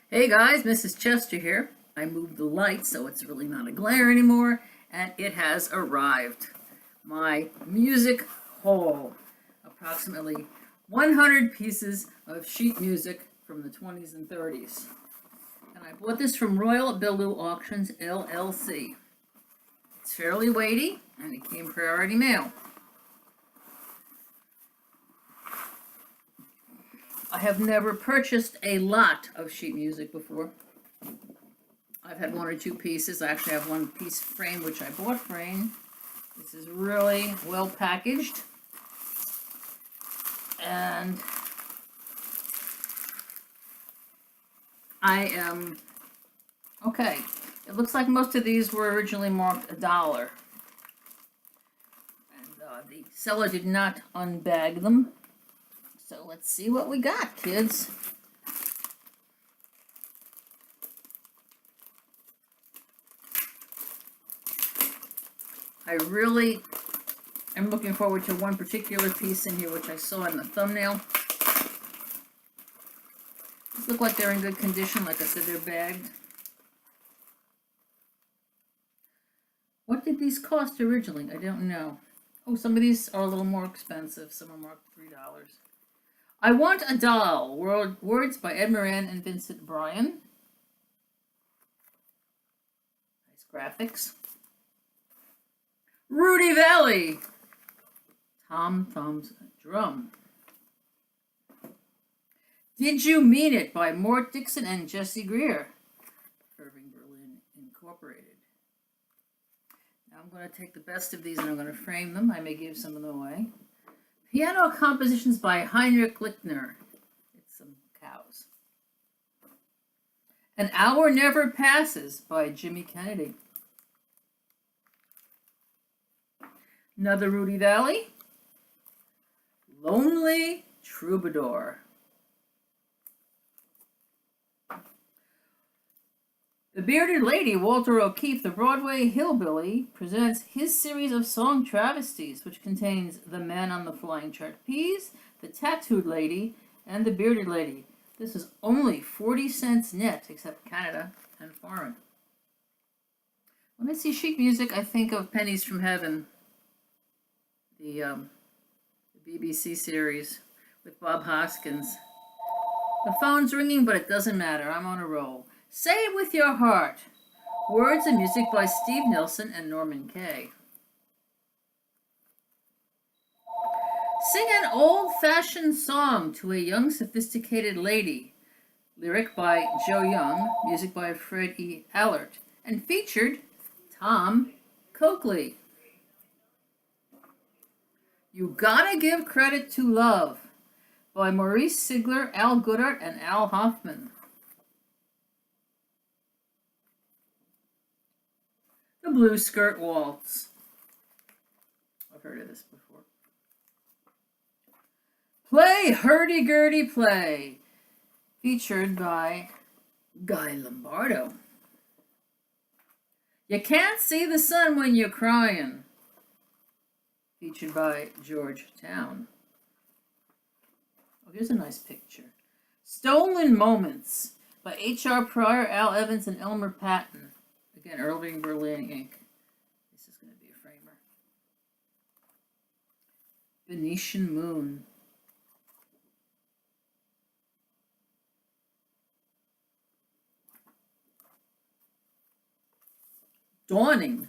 Hey guys, Mrs. Chester here. I moved the light so it's really not a glare anymore, and it has arrived. My music haul. Approximately 100 pieces of sheet music from the 20s and 30s. And I bought this from Royal Billu Auctions, LLC. It's fairly weighty, and it came priority mail. I have never purchased a lot of sheet music before. I've had one or two pieces. I actually have one piece frame, which I bought frame. This is really well packaged. And okay. It looks like most of these were originally marked $1. And the seller did not unbag them. So let's see what we got, kids. I really am looking forward to one particular piece in here, which I saw in the thumbnail. These look like they're in good condition. Like I said, they're bagged. What did these cost originally? I don't know. Oh, some of these are a little more expensive. Some are marked $3. I Want a Doll, words by Ed Moran and Vincent Bryan. Nice graphics. Rudy Valley, Tom Thumb's Drum. Did You Mean It by Mort Dixon and Jesse Greer, Irving Berlin Incorporated. Now I'm going to take the best of these and I'm going to frame them. I may give some of them away. Piano compositions by Heinrich Lichtner. It's some cows. An Hour Never Passes by Jimmy Kennedy. Another Rudy Valley. Lonely Troubadour. The Bearded Lady, Walter O'Keefe, the Broadway Hillbilly, presents his series of song travesties, which contains The Man on the Flying Trapeze, The Tattooed Lady, and The Bearded Lady. This is only 40 cents net, except Canada and foreign. When I see sheet music, I think of Pennies from Heaven, the BBC series with Bob Hoskins. The phone's ringing, but it doesn't matter. I'm on a roll. Say It With Your Heart. Words and music by Steve Nilsson and Norman Kay. Sing an old-fashioned song to a young, sophisticated lady. Lyric by Joe Young, music by Fred E. Allert, and featured Tom Coakley. You Gotta Give Credit to Love by Maurice Sigler, Al Goodart, and Al Hoffman. The Blue Skirt Waltz. I've heard of this before. Play Hurdy-Gurdy Play, featured by Guy Lombardo. You Can't See the Sun When You're Crying, featured by George Town. Oh, here's a nice picture. Stolen Moments by H.R. Pryor, Al Evans, and Elmer Patton. Again, Irving Berlin Inc. This is going to be a framer. Venetian Moon. Dawning.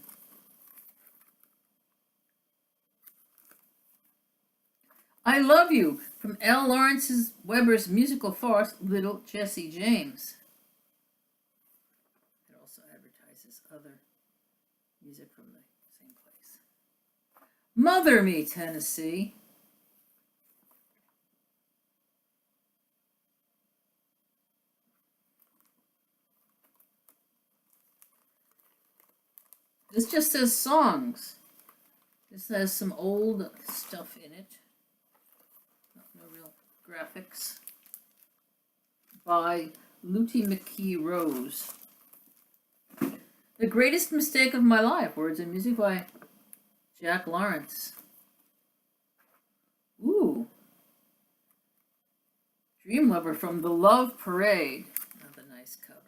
I Love You from L. Lawrence Weber's musical farce, Little Jesse James. It also advertises other music from the same place. Mother Me, Tennessee. This just says songs. This has some old stuff in it. No real graphics. By Lutie McKee Rose. The Greatest Mistake of My Life. Words and music by Jack Lawrence. Ooh. Dream Lover from The Love Parade. Another nice nice cover.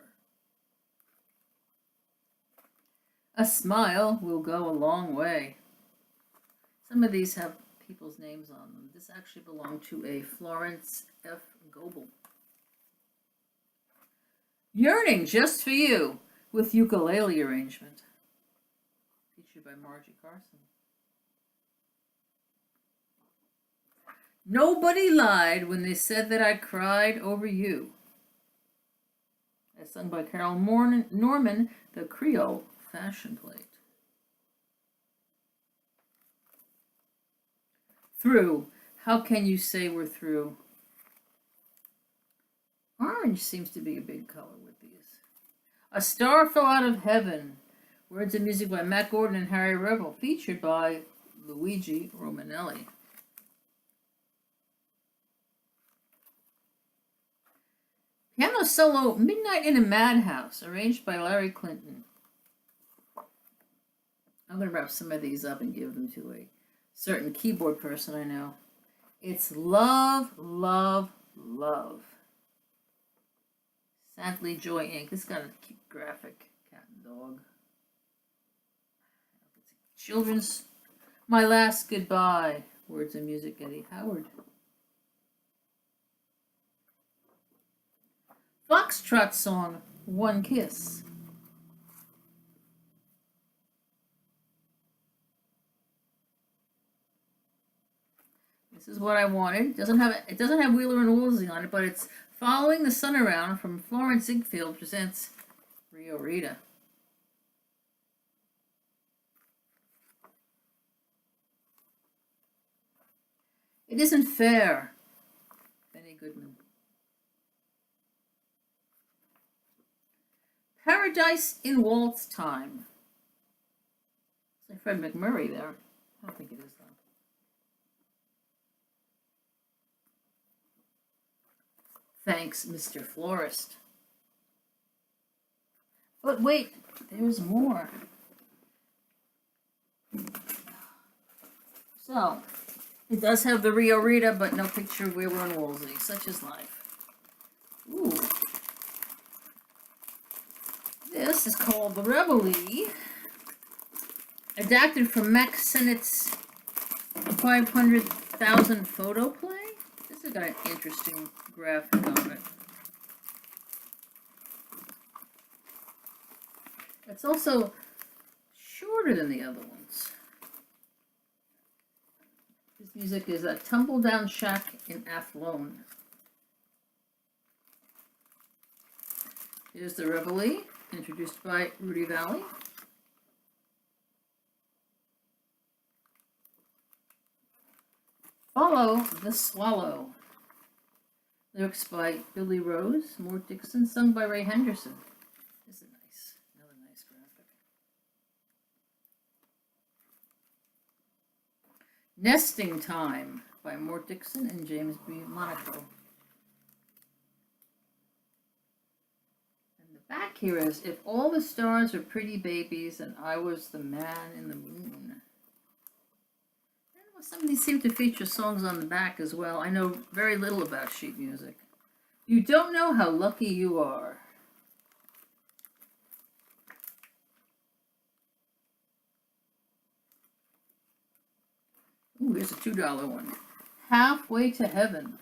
A smile will go a long way. Some of these have people's names on them. This actually belonged to a Florence F. Goebel. Yearning Just for You with ukulele arrangement. Featured by Margie Carson. Nobody lied when they said that I cried over you. As sung by Carol Norman, the Creole Fashion Plate. Through. How can you say we're through? Orange seems to be a big color with these. A Star Fell Out of Heaven. Words and music by Matt Gordon and Harry Revel. Featured by Luigi Romanelli. Piano solo Midnight in a Madhouse. Arranged by Larry Clinton. I'm going to wrap some of these up and give them to a certain keyboard person I know. It's Love, Love, Love. Sadly Joy Inc. This got a cute graphic. Cat and dog. Children's My Last Goodbye. Words and music, Eddie Howard. Foxtrot song, One Kiss. This is what I wanted. It doesn't have Wheeler and Woolsey on it, but it's Following the Sun Around from Florence Ziegfeld presents Rio Rita. It Isn't Fair. Benny Goodman. Paradise in Waltz Time. It's like Fred McMurray there. I don't think it is though. Thanks, Mr. Florist. But wait, there's more. So, it does have the Rio Rita, but no picture of Wheeler and Woolsey. Such is life. Ooh. This is called The Reveille, adapted from Max Sennett's 500,000 photo play. This has got an interesting graphic on it. It's also shorter than the other ones. This music is a Tumble Down Shack in Athlone. Here's The Reveille, introduced by Rudy Valley. Follow the Swallow. Lyrics by Billy Rose, Mort Dixon, sung by Ray Henderson. This is nice. Another nice graphic. Nesting Time by Mort Dixon and James B. Monaco. And the back here is, if all the stars are pretty babies and I was the man in the moon. Some of these seem to feature songs on the back as well. I know very little about sheet music. You don't know how lucky you are. Ooh, here's a $2 one. Halfway to Heaven.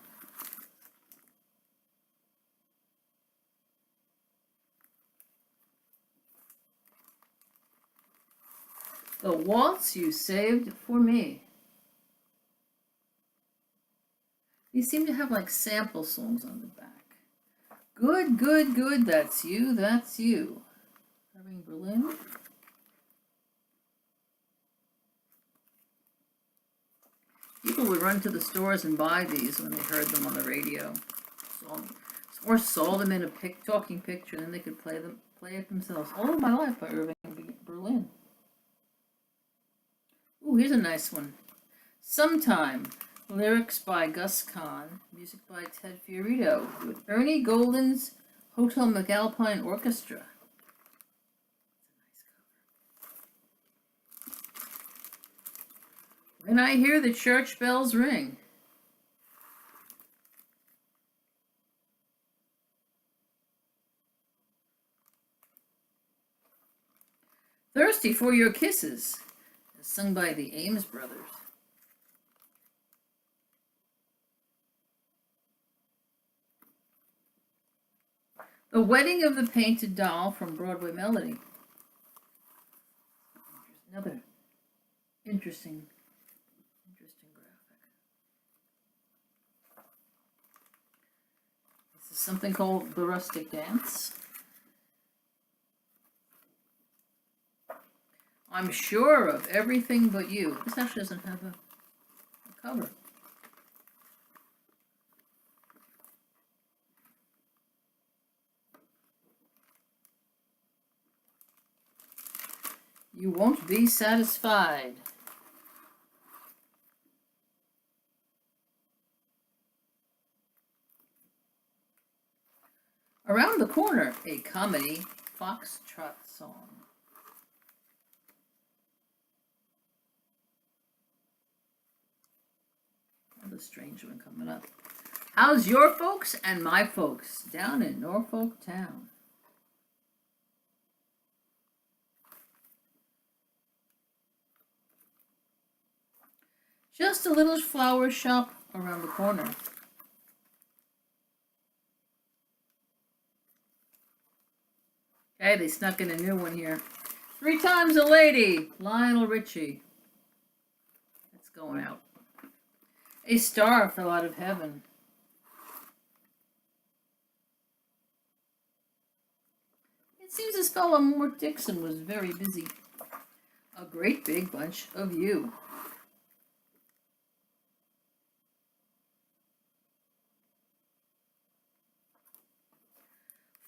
The Waltz You Saved for Me. These seem to have like sample songs on the back. Good, good, good, that's you, that's you. Irving Berlin. People would run to the stores and buy these when they heard them on the radio. Or saw them in a talking picture, and then they could play it themselves. All of My Life by Irving Berlin. Ooh, here's a nice one. Sometime. Lyrics by Gus Kahn, music by Ted Fiorito, with Ernie Golden's Hotel McAlpine Orchestra. When I Hear the Church Bells Ring. Thirsty for Your Kisses, sung by the Ames Brothers. The Wedding of the Painted Doll from Broadway Melody. Another interesting graphic. This is something called The Rustic Dance. I'm Sure of Everything But You. This actually doesn't have a cover. You Won't Be Satisfied. Around the Corner, a comedy foxtrot song. Another strange one coming up. How's Your Folks and My Folks down in Norfolk Town? Just a Little Flower Shop Around the Corner. Okay, they snuck in a new one here. 3 Times a Lady, Lionel Richie. It's going out. A Star Fell Out of Heaven. It seems this fellow Mort Dixon was very busy. A Great Big Bunch of You.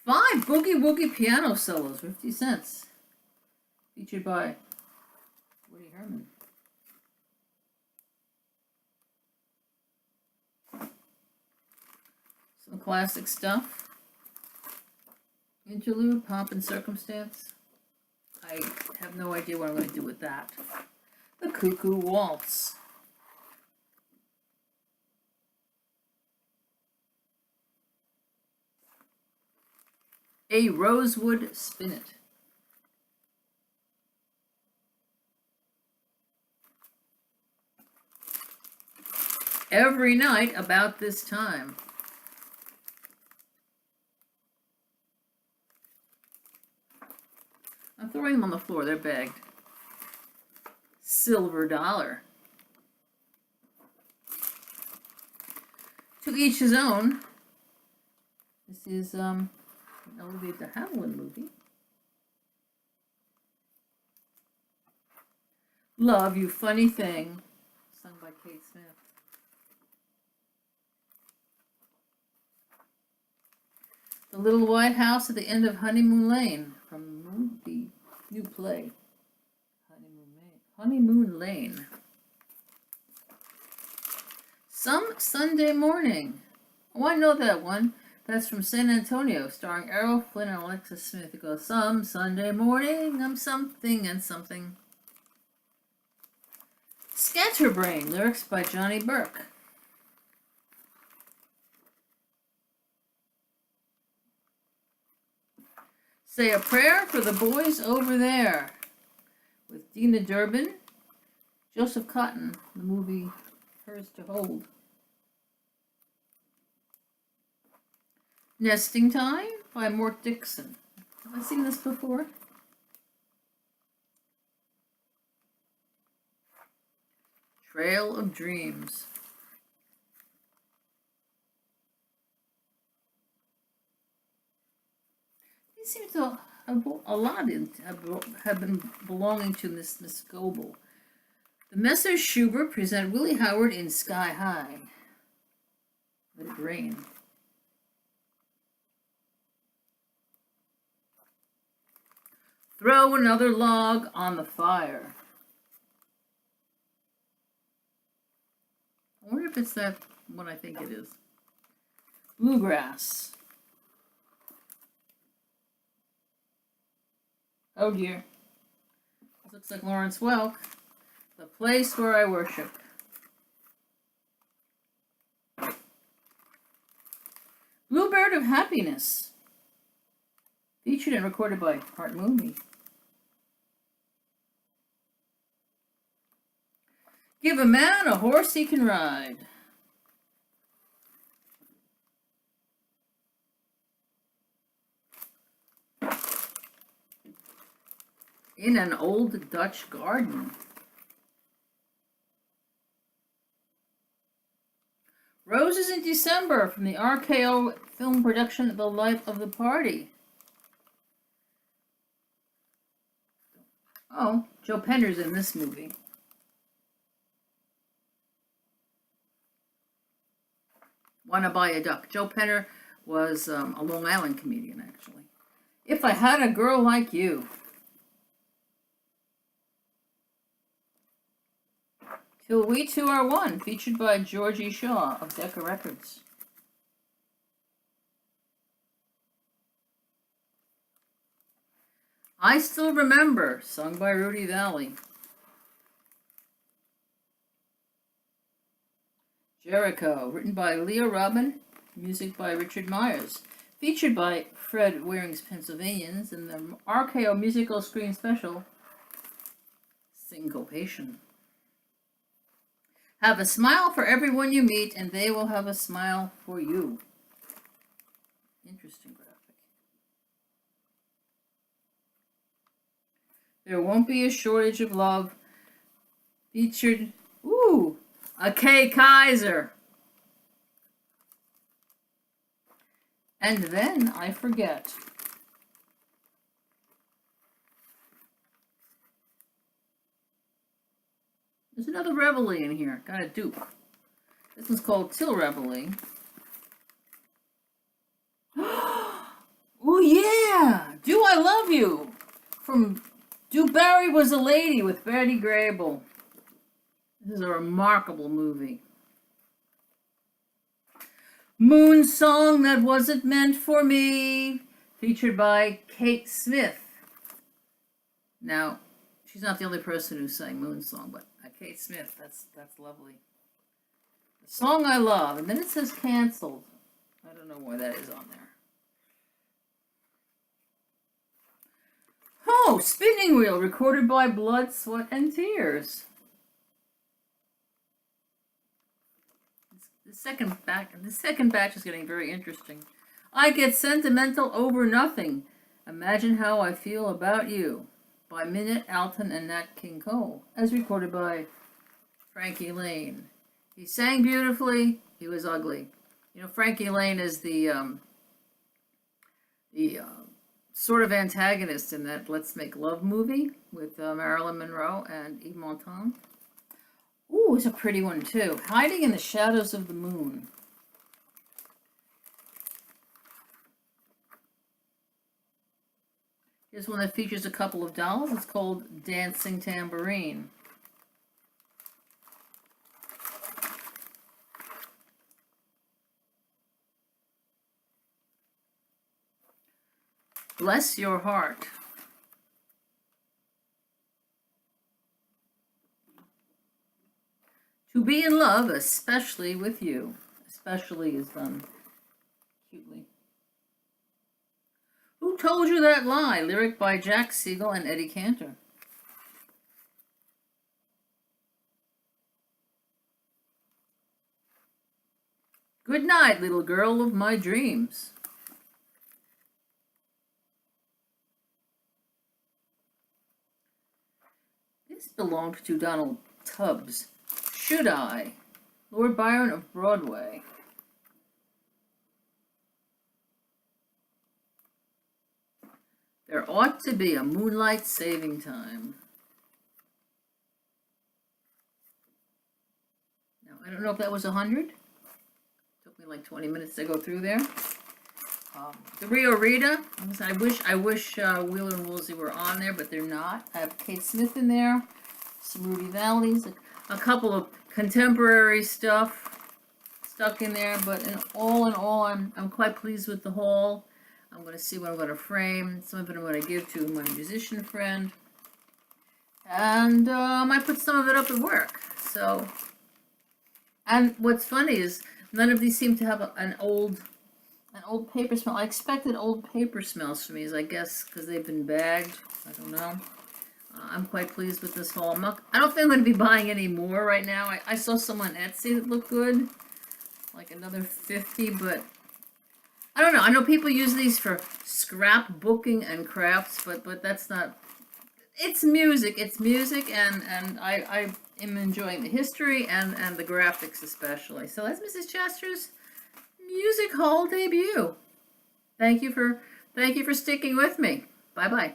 Five Boogie Woogie Piano Solos, 50 cents. Featured by Woody Herman. Some classic stuff. Interlude, Pomp and Circumstance. I have no idea what I'm going to do with that. The Cuckoo Waltz. A Rosewood Spinet. Every Night About This Time. I'm throwing them on the floor, they're bagged. Silver Dollar. To Each His Own. This is an Olivia de Havilland movie. Love You Funny Thing, sung by Kate Smith. The Little White House at the End of Honeymoon Lane, from the new play, Honeymoon Lane. Some Sunday Morning. Oh, I know that one. That's from San Antonio, starring Errol Flynn and Alexis Smith. It goes, some Sunday morning, I'm something and something. Scatterbrain, lyrics by Johnny Burke. Say a Prayer for the Boys Over There, with Dina Durbin, Joseph Cotton, the movie Hers to Hold. Nesting Time by Mort Dixon. Have I seen this before? Trail of Dreams. These seem to have a lot have been belonging to Miss Goebel. The Messrs. Schubert present Willie Howard in Sky High. Let It Rain. Throw Another Log on the Fire. I wonder if it's that one I think it is. Bluegrass. Oh dear. This looks like Lawrence Welk. The Place Where I Worship. Bluebird of Happiness. Featured and recorded by Art Mooney. Give a man a horse he can ride. In an old Dutch garden. Roses in December from the RKO film production The Life of the Party. Oh, Joe Penner's in this movie. Wanna Buy a Duck. Joe Penner was a Long Island comedian, actually. If I Had a Girl Like You. Till We Two Are One, featured by Georgie Shaw of Decca Records. I Still Remember, sung by Rudy Valley. Jericho, written by Leo Robin, music by Richard Myers, featured by Fred Waring's Pennsylvanians in the RKO musical screen special, Syncopation. Have a smile for everyone you meet, and they will have a smile for you. Interesting graphic. There Won't Be a Shortage of Love, featured, a Kay Kaiser. And Then I Forget. There's another Reveille in here. Got a dupe. This one's called Till Reveille. Oh yeah! Do I Love You? From Do Barry Was a Lady with Betty Grable. This is a remarkable movie. Moon Song That Wasn't Meant for Me, featured by Kate Smith. Now, she's not the only person who sang Moon Song, but Kate Smith, that's lovely. The Song I Love, and then it says canceled. I don't know why that is on there. Oh, Spinning Wheel, recorded by Blood, Sweat, and Tears. The second batch is getting very interesting. I Get Sentimental Over Nothing. Imagine How I Feel About You, by Minette Alton and Nat King Cole, as recorded by Frankie Lane. He sang beautifully. He was ugly. You know, Frankie Lane is the sort of antagonist in that Let's Make Love movie with Marilyn Monroe and Yves Montand. Ooh, it's a pretty one too. Hiding in the Shadows of the Moon. Here's one that features a couple of dolls. It's called Dancing Tambourine. Bless Your Heart. To Be in Love, Especially with You. Especially is done cutely. Who Told You That Lie? Lyric by Jack Siegel and Eddie Cantor. Good Night, Little Girl of My Dreams. This belonged to Donald Tubbs. Should I? Lord Byron of Broadway. There Ought to Be a Moonlight Saving Time. Now, I don't know if that was 100. Took me like 20 minutes to go through there. The Rio Rita. I wish Wheeler and Woolsey were on there, but they're not. I have Kate Smith in there. Some Rudy Valleys. A couple of contemporary stuff stuck in there, but in all, I'm quite pleased with the haul. I'm going to see what I'm going to frame. Some of it I'm going to give to my musician friend, and I might put some of it up at work. So, and what's funny is none of these seem to have an old paper smell. I expected old paper smells from these, I guess, because they've been bagged. I don't know. I'm quite pleased with this haul. I don't think I'm going to be buying any more right now. I saw some on Etsy that looked good, like another 50, but I don't know. I know people use these for scrapbooking and crafts, but that's not. It's music. It's music, and I am enjoying the history and the graphics especially. So that's Mrs. Chester's music haul debut. Thank you for sticking with me. Bye bye.